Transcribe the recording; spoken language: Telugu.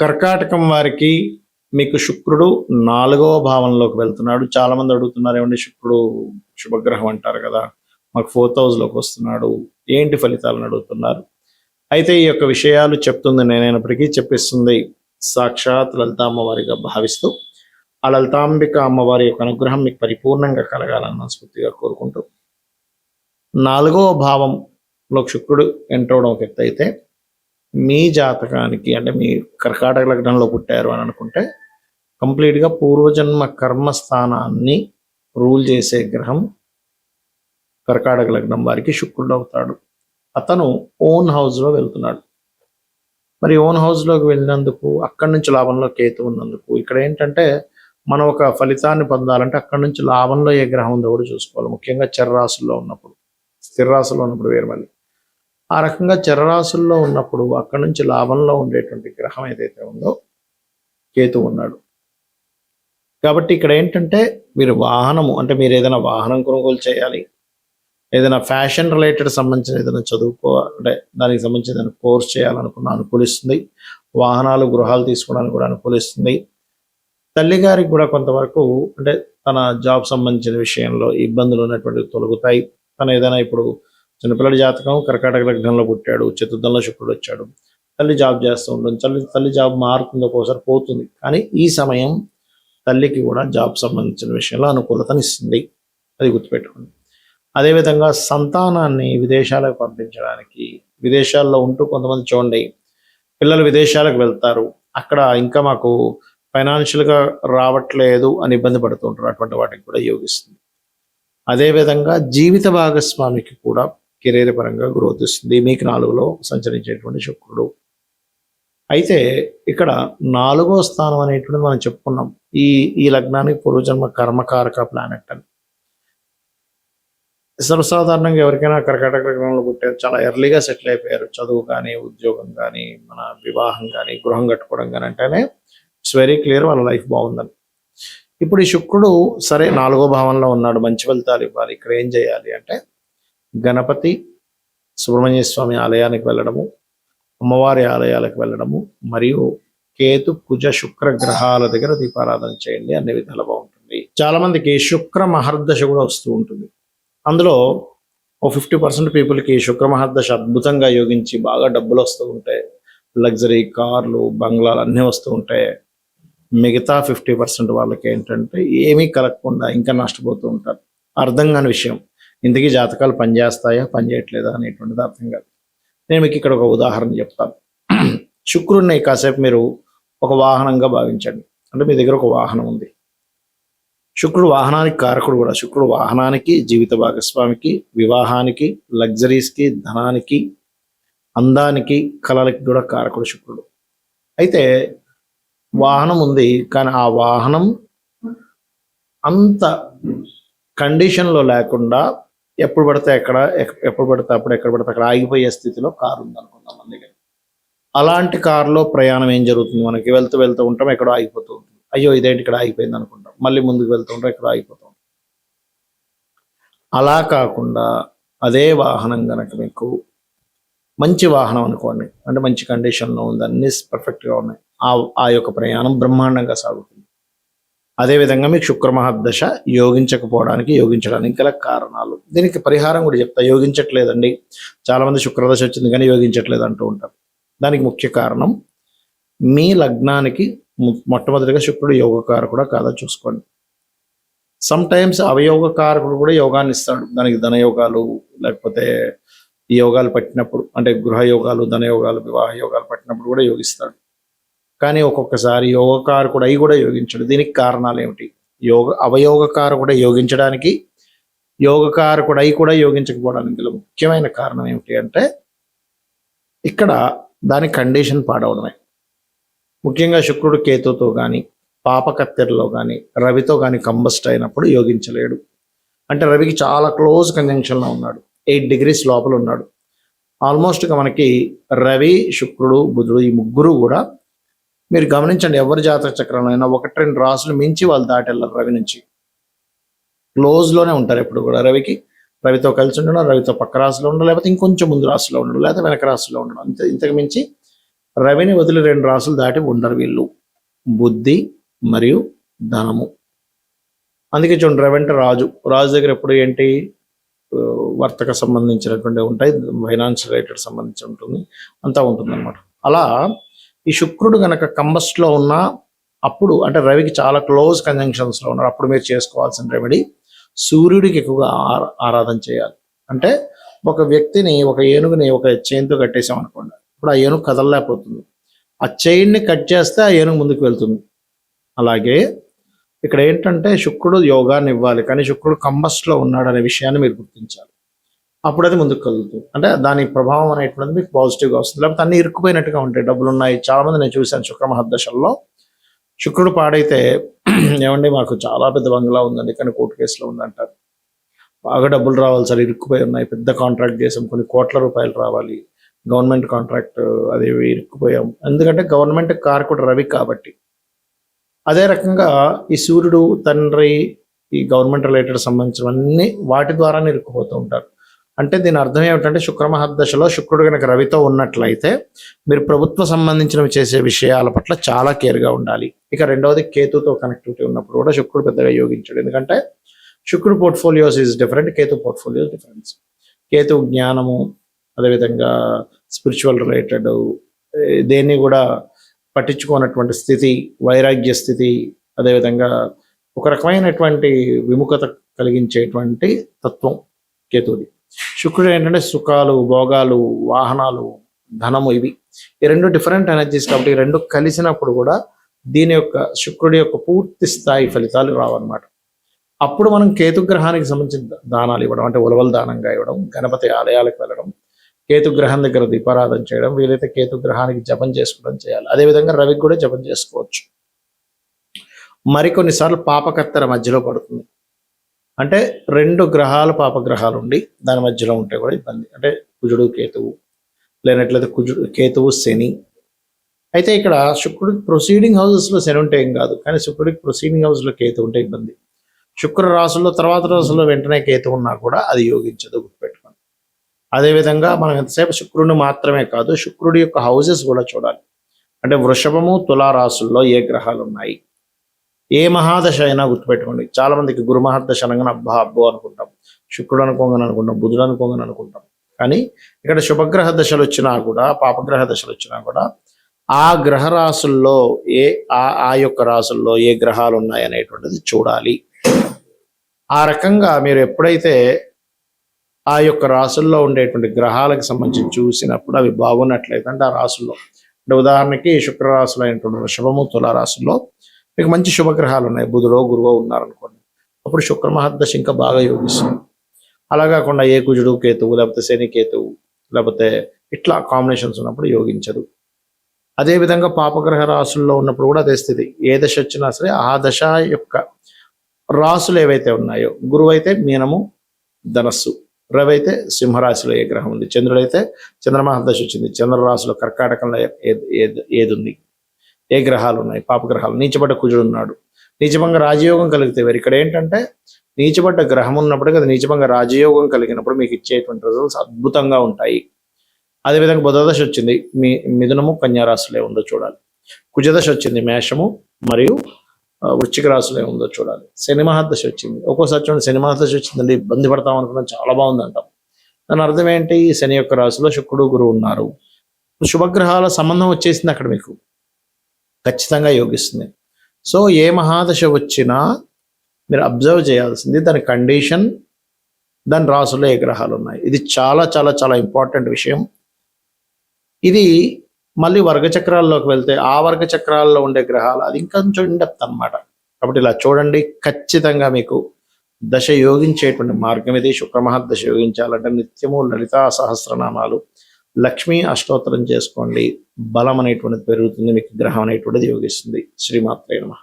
కర్కాటకం వారికి మీకు శుక్రుడు 4వ భావంలోకి వెళ్తున్నాడు. చాలా మంది అడుగుతున్నారు, ఏమండి శుక్రుడు శుభగ్రహం అంటారు కదా, మాకు 4th హౌస్లోకి వస్తున్నాడు, ఏంటి ఫలితాలను అడుగుతున్నారు. అయితే ఈ యొక్క విషయాలు చెప్తుంది నేనైనప్పటికీ చెప్పిస్తుంది సాక్షాత్ లలిత అమ్మవారిగా భావిస్తూ, ఆ లలితాంబిక అమ్మవారి యొక్క అనుగ్రహం మీకు పరిపూర్ణంగా కలగాలని మనస్ఫూర్తిగా కోరుకుంటూ, 4వ భావంలోకి శుక్రుడు ఎంటర్ అవడం ఒక ఎత్తు అయితే, మీ జాతకానికి అంటే మీ కర్కాటక లగ్నంలో పుట్టారు అని అనుకుంటే కంప్లీట్గా పూర్వజన్మ కర్మస్థానాన్ని రూల్ చేసే గ్రహం కర్కాటక లగ్నం వారికి శుక్రుడు అవుతాడు. అతను ఓన్ హౌస్లో వెళ్తున్నాడు. మరి ఓన్ హౌస్లోకి వెళ్ళినందుకు అక్కడి నుంచి లాభంలో కేతు ఉన్నందుకు ఇక్కడ ఏంటంటే మనం ఒక ఫలితాన్ని పొందాలంటే అక్కడి నుంచి లాభంలో ఏ గ్రహం ఉందో కూడా చూసుకోవాలి. ముఖ్యంగా చరరాశుల్లో ఉన్నప్పుడు, స్థిర రాశుల్లో ఉన్నప్పుడు వేరు. మళ్ళీ ఆ రకంగా చరరాశుల్లో ఉన్నప్పుడు అక్కడి నుంచి లాభంలో ఉండేటువంటి గ్రహం ఏదైతే ఉందో కేతు ఉన్నాడు. కాబట్టి ఇక్కడ ఏంటంటే మీరు వాహనము అంటే మీరు ఏదైనా వాహనం కొనుగోలు చేయాలి, ఏదైనా ఫ్యాషన్ రిలేటెడ్ సంబంధించిన ఏదైనా అంటే దానికి సంబంధించిన ఏదైనా కోర్స్ చేయాలనుకున్న అనుకూలిస్తుంది. వాహనాలు గృహాలు తీసుకోవడానికి కూడా అనుకూలిస్తుంది. తల్లిగారికి కూడా కొంతవరకు అంటే తన జాబ్ సంబంధించిన విషయంలో ఇబ్బందులు ఉన్నటువంటి తొలగుతాయి. తను ఏదైనా ఇప్పుడు చిన్నపిల్లడి జాతకం కర్కాటక లగ్నంలో పుట్టాడు, చతుర్థంలో శుక్రుడు వచ్చాడు, తల్లి జాబ్ చేస్తూ ఉంటుంది. తల్లి జాబ్ మారుతుంది, ఒక్కోసారి పోతుంది. కానీ ఈ సమయం తల్లికి కూడా జాబ్ సంబంధించిన విషయంలో అనుకూలతను ఇస్తుంది, అది గుర్తుపెట్టుకోండి. అదేవిధంగా సంతానాన్ని విదేశాలకు పంపించడానికి, విదేశాల్లో ఉంటూ కొంతమంది చూడండి పిల్లలు విదేశాలకు వెళ్తారు, అక్కడ ఇంకా మాకు ఫైనాన్షియల్గా రావట్లేదు అని ఇబ్బంది పడుతూ ఉంటారు. అటువంటి వాటికి కూడా యోగిస్తుంది. అదేవిధంగా జీవిత భాగస్వామికి కూడా కెరీర్ పరంగా గ్రోత్ ఇస్తుంది మీకు 4లో సంచరించేటువంటి శుక్రుడు. అయితే ఇక్కడ 4వ స్థానం అనేటువంటిది మనం చెప్పుకున్నాం, ఈ లగ్నానికి పూర్వజన్మ కర్మకారక ప్లానెట్ అని. సర్వసాధారణంగా ఎవరికైనా కర్కాటక లగ్నంలో పుట్టారు, చాలా ఎర్లీగా సెటిల్ అయిపోయారు, చదువు కానీ ఉద్యోగం కానీ మన వివాహం కానీ గృహం కట్టుకోవడం కానీ అంటేనే ఇట్స్ వెరీ క్లియర్ వాళ్ళ లైఫ్ బాగుందని. ఇప్పుడు ఈ శుక్రుడు సరే 4వ భావంలో ఉన్నాడు, మంచి ఫలితాలు ఇవ్వాలి. ఇక్కడ ఏం చేయాలి అంటే గణపతి సుబ్రహ్మణ్య స్వామి ఆలయానికి వెళ్ళడము, అమ్మవారి ఆలయాలకు వెళ్ళడము, మరియు కేతు కుజ శుక్ర గ్రహాల దగ్గర దీపారాధన చేయండి. అన్ని విధాలు బాగుంటుంది. చాలా మందికి శుక్ర మహర్దశ కూడా వస్తూ ఉంటుంది. అందులో ఓ 50% పీపుల్కి శుక్ర మహర్దశ అద్భుతంగా యోగించి బాగా డబ్బులు వస్తూ ఉంటాయి, లగ్జరీ కార్లు బంగ్లాలు అన్నీ వస్తూ ఉంటాయి. మిగతా 50% వాళ్ళకి ఏంటంటే ఏమీ కలగకుండా ఇంకా నష్టపోతూ ఉంటారు. అర్థం కాని విషయం, ఇంతకీ జాతకాలు పనిచేస్తాయా పనిచేయట్లేదా అనేటువంటిది అర్థం కాదు. నేను మీకు ఇక్కడ ఒక ఉదాహరణ చెప్తాను. శుక్రుడిని కాసేపు మీరు ఒక వాహనంగా భావించండి. అంటే మీ దగ్గర ఒక వాహనం ఉంది, శుక్రుడు వాహనానికి కారకుడు కూడా. శుక్రుడు వాహనానికి, జీవిత భాగస్వామికి, వివాహానికి, లగ్జరీస్కి, ధనానికి, అందానికి, కళలకి కూడా కారకుడు శుక్రుడు. అయితే వాహనం ఉంది, కానీ ఆ వాహనం అంత కండిషన్లో లేకుండా ఎప్పుడు పడితే ఎప్పుడు పడితే అప్పుడు ఎక్కడ పడితే అక్కడ ఆగిపోయే స్థితిలో కారు ఉందనుకుందాం మన దగ్గర. అలాంటి కారులో ప్రయాణం ఏం జరుగుతుంది, మనకి వెళ్తూ ఉంటాం, ఎక్కడో ఆగిపోతూ ఉంటుంది. అయ్యో ఇదేంటి ఇక్కడ ఆగిపోయింది అనుకుంటాం, మళ్ళీ ముందుకు వెళ్తూ ఉంటాం, ఎక్కడో ఆగిపోతూ ఉంటాం. అలా కాకుండా అదే వాహనం కనుక మీకు మంచి వాహనం అనుకోండి, అంటే మంచి కండిషన్లో ఉంది, అన్ని పర్ఫెక్ట్గా ఉన్నాయి, ఆ యొక్క ప్రయాణం బ్రహ్మాండంగా సాగుతుంది. అదేవిధంగా మీకు శుక్ర మహర్దశ యోగించడానికి గల కారణాలు, దీనికి పరిహారం కూడా చెప్తా. యోగించట్లేదండి, చాలామంది శుక్రదశ వచ్చింది కానీ యోగించట్లేదు అంటూ ఉంటారు. దానికి ముఖ్య కారణం మీ లగ్నానికి మొట్టమొదటిగా శుక్రుడు యోగకారకుడా కాదా చూసుకోండి. సమ్ టైమ్స్ అవయోగకారకుడు కూడా యోగాన్ని ఇస్తాడు, దానికి ధనయోగాలు లేకపోతే ఈ యోగాలు పట్టినప్పుడు, అంటే గృహయోగాలు, ధనయోగాలు, వివాహ యోగాలు పట్టినప్పుడు కూడా యోగిస్తాడు. కానీ ఒక్కొక్కసారి యోగకారకుడు అయి కూడా యోగించడు. దీనికి కారణాలు ఏమిటి? అవయోగకారకుడు యోగించడానికి, యోగకారకుడు అయి కూడా యోగించకపోవడానికి గల ముఖ్యమైన కారణం ఏమిటి అంటే ఇక్కడ దాని కండిషన్ పాడవడమే. ముఖ్యంగా శుక్రుడు కేతుతో కానీ, పాపకత్తెరలో కానీ, రవితో కానీ కంబస్ట్ అయినప్పుడు యోగించలేడు. అంటే రవికి చాలా క్లోజ్ కంజంక్షన్లో ఉన్నాడు, 8 degrees లోపల ఉన్నాడు. ఆల్మోస్ట్గా మనకి రవి, శుక్రుడు, బుధుడు ఈ ముగ్గురు కూడా మీరు గమనించండి, ఎవరి జాతక చక్రంలో అయినా 1-2 రాసులు మించి వాళ్ళు దాటెళ్ళరు. రవి నుంచి క్లోజ్లోనే ఉంటారు ఎప్పుడు కూడా. రవితో కలిసి ఉండడం, రవితో పక్క రాశిలో ఉండడం, లేకపోతే ఇంకొంచెం ముందు రాశిలో ఉండడం, లేకపోతే వెనక రాశిలో ఉండడం, అంతే. ఇంతకు మించి రవిని వదిలి 2 రాసులు దాటి ఉండరు వీళ్ళు. బుద్ధి మరియు ధనము. అందుకే చూడండి, రవి అంటే రాజు. రాజు దగ్గర ఎప్పుడు ఏంటి, వర్తక సంబంధించినటువంటి ఉంటాయి, ఫైనాన్స్ రిలేటెడ్ సంబంధించి ఉంటుంది, అంతా ఉంటుంది అనమాట. అలా ఈ శుక్రుడు గనక కంబస్ట్లో ఉన్న అప్పుడు, అంటే రవికి చాలా క్లోజ్ కంజంక్షన్స్లో ఉన్నారు, అప్పుడు మీరు చేసుకోవాల్సిన రెమెడీ సూర్యుడికి ఎక్కువగా ఆరాధన చేయాలి. అంటే ఒక వ్యక్తిని, ఒక ఏనుగుని ఒక చైన్తో కట్టేసాం అనుకోండి, ఇప్పుడు ఆ ఏనుగు కదలలేకపోతుంది. ఆ చైన్ని కట్ చేస్తే ఆ ఏనుగు ముందుకు వెళ్తుంది. అలాగే ఇక్కడ ఏంటంటే శుక్రుడు యోగాన్ని ఇవ్వాలి, కానీ శుక్రుడు కంబస్ట్లో ఉన్నాడు అనే విషయాన్ని మీరు గుర్తించాలి. అప్పుడు అది ముందుకు కలుగుతుంది. అంటే దాని ప్రభావం అనేటువంటిది మీకు పాజిటివ్గా వస్తుంది. లేకపోతే అన్ని ఇరుక్కుపోయినట్టుగా ఉంటాయి. డబ్బులు ఉన్నాయి, చాలామంది నేను చూశాను శుక్ర మహర్దశల్లో. శుక్రుడు పాడైతే ఏమండి మాకు చాలా పెద్ద బంగ్లా ఉందండి కానీ కోర్టు కేసులో ఉందంటారు. బాగా డబ్బులు రావాలి సార్, ఇరుక్కుపోయి ఉన్నాయి, పెద్ద కాంట్రాక్ట్ చేసాం, కొన్ని కోట్ల రూపాయలు రావాలి, గవర్నమెంట్ కాంట్రాక్ట్, అది ఇరుక్కుపోయాం. ఎందుకంటే గవర్నమెంట్ కారకుడు రవి కాబట్టి. అదే రకంగా ఈ సూర్యుడు, తండ్రి, ఈ గవర్నమెంట్ రిలేటెడ్ సంబంధించినవన్నీ వాటి ద్వారానే ఇరుక్కుపోతూ ఉంటారు. అంటే దీని అర్థం ఏమిటంటే శుక్ర మహర్దశలో శుక్రుడు కనుక రవితో ఉన్నట్లయితే మీరు ప్రభుత్వ సంబంధించినవి చేసే విషయాల పట్ల చాలా కేర్గా ఉండాలి. ఇక రెండవది కేతుతో కనెక్టివిటీ ఉన్నప్పుడు కూడా శుక్రుడు పెద్దగా యోగించాడు. ఎందుకంటే శుక్రుడు portfolios is different, Ketu portfolios difference. Ketu జ్ఞానము, అదేవిధంగా స్పిరిచువల్ రిలేటెడ్, దేన్ని కూడా పట్టించుకోనటువంటి స్థితి, వైరాగ్య స్థితి, అదేవిధంగా ఒక రకమైనటువంటి విముఖత కలిగించేటువంటి తత్వం కేతువుది. శుక్రుడు ఏంటంటే సుఖాలు, భోగాలు, వాహనాలు, ధనము, ఇవి ఈ రెండు డిఫరెంట్ ఎనర్జీస్ కాబట్టి ఈ రెండు కలిసినప్పుడు కూడా దీని యొక్క శుక్రుడి యొక్క పూర్తి స్థాయి ఫలితాలు రావన్నమాట. అప్పుడు మనం కేతుగ్రహానికి సంబంధించిన దానాలు ఇవ్వడం, అంటే ఉలవల దానంగా ఇవ్వడం, గణపతి ఆలయాలకు వెళ్ళడం, కేతుగ్రహం దగ్గర దీపారాధన చేయడం, వీలైతే కేతుగ్రహానికి జపం చేసుకోవడం చేయాలి. అదేవిధంగా రవికి కూడా జపం చేసుకోవచ్చు. మరికొన్నిసార్లు పాపకర్తెర మధ్యలో పడుతుంది, అంటే 2 గ్రహాలు పాపగ్రహాలు ఉండి దాని మధ్యలో ఉంటే కూడా ఇబ్బంది. అంటే కుజుడు కేతువు, లేనట్లయితే కేతువు శని. అయితే ఇక్కడ శుక్రుడికి ప్రొసీడింగ్ హౌసెస్లో శని ఉంటే ఏం కాదు, కానీ శుక్రుడికి ప్రొసీడింగ్ హౌస్లో కేతు ఉంటే ఇబ్బంది. శుక్ర రాసుల్లో తర్వాత రాసుల్లో వెంటనే కేతు ఉన్నా కూడా అది యోగించదు, గుర్తుపెట్టుకోండి. అదేవిధంగా మనం ఎంతసేపు శుక్రుడిని మాత్రమే కాదు, శుక్రుడి యొక్క హౌసెస్ కూడా చూడాలి. అంటే వృషభము, తులా రాసుల్లో ఏ గ్రహాలు ఉన్నాయి, ఏ మహాదశ అయినా గుర్తుపెట్టుకోండి. చాలా మందికి గురు మహర్దశ అనగానే అబ్బో అనుకుంటాం, శుక్రుడు అనుకోగానే అనుకుంటాం, బుధుడు అనుకోగానే అనుకుంటాం. కానీ ఇక్కడ శుభగ్రహ దశలు వచ్చినా కూడా, పాపగ్రహ దశలు వచ్చినా కూడా ఆ గ్రహ రాసుల్లో ఆ యొక్క రాసుల్లో ఏ గ్రహాలు ఉన్నాయి అనేటువంటిది చూడాలి. ఆ రకంగా మీరు ఎప్పుడైతే ఆ యొక్క రాసుల్లో ఉండేటువంటి గ్రహాలకు సంబంధించి చూసినప్పుడు అవి బాగున్నట్లయితే, అంటే ఆ రాసుల్లో, అంటే ఉదాహరణకి శుక్ర రాశులు అయినటువంటి వృషభము, తులా రాశుల్లో మీకు మంచి శుభగ్రహాలు ఉన్నాయి, బుధుడో గురువో ఉన్నారనుకోండి, అప్పుడు శుక్ర మహర్దశ ఇంకా బాగా యోగిస్తుంది. అలా కాకుండా ఏ కుజుడు కేతువు, లేకపోతే శని కేతువు, లేకపోతే ఇట్లా కాంబినేషన్స్ ఉన్నప్పుడు యోగించదు. అదేవిధంగా పాపగ్రహ రాసుల్లో ఉన్నప్పుడు కూడా అదే స్థితి. ఏ దశ వచ్చినా సరే ఆ దశ యొక్క రాసులు ఏవైతే ఉన్నాయో, గురువు అయితే మీనము, ధనస్సు, రవి అయితే సింహరాశిలో ఏ గ్రహం ఉంది, చంద్రుడైతే చంద్రమహర్దశ వచ్చింది, చంద్రరాశిలో కర్కాటకంలో ఏది ఉంది, ఏ గ్రహాలు ఉన్నాయి, పాపగ్రహాలు. నీచబడ్డ కుజుడు ఉన్నాడు, నీచభంగ రాజయోగం కలిగితే వేరు. ఇక్కడ ఏంటంటే నీచబడ్డ గ్రహం ఉన్నప్పుడు కదా, నీచభంగ రాజయోగం కలిగినప్పుడు మీకు ఇచ్చేటువంటి రిజల్ట్స్ అద్భుతంగా ఉంటాయి. అదేవిధంగా బుధదశ వచ్చింది, మిథునము, కన్యారాశిలో ఉందో చూడాలి. కుజదశ వచ్చింది, మేషము మరియు వృశ్చిక రాశిలో ఉందో చూడాలి. శని మహర్దశ వచ్చింది, ఒక్కోసారి చూడండి శని మహర్దశ వచ్చిందండి, ఇబ్బంది పడతాం అనుకున్నాం, చాలా బాగుంది అంటాం. దాని అర్థం ఏంటి, శని యొక్క రాశిలో శుక్రుడు, గురువు ఉన్నారు, శుభగ్రహాల సంబంధం వచ్చేసింది అక్కడ, మీకు ఖచ్చితంగా యోగిస్తుంది. సో ఏ మహాదశ వచ్చినా మీరు అబ్జర్వ్ చేయాల్సింది దాని కండిషన్, దాని రాసుల్లో ఏ గ్రహాలు ఉన్నాయి. ఇది చాలా చాలా చాలా ఇంపార్టెంట్ విషయం. ఇది మళ్ళీ వర్గచక్రాల్లోకి వెళ్తే ఆ వర్గచక్రాల్లో ఉండే గ్రహాలు అది ఇంకొంచెం ఇండెప్త్ అనమాట. కాబట్టి ఇలా చూడండి, ఖచ్చితంగా మీకు దశ యోగించేటువంటి మార్గం ఇది. శుక్ర మహర్దశ యోగించాలంటే నిత్యము లలితా సహస్రనామాలు, లక్ష్మీ అష్టోత్తరం చేసుకోండి, బలం అనేటువంటిది పెరుగుతుంది, మీకు గ్రహం అనేటువంటిది యోగిస్తుంది. శ్రీమాత్రే నమః.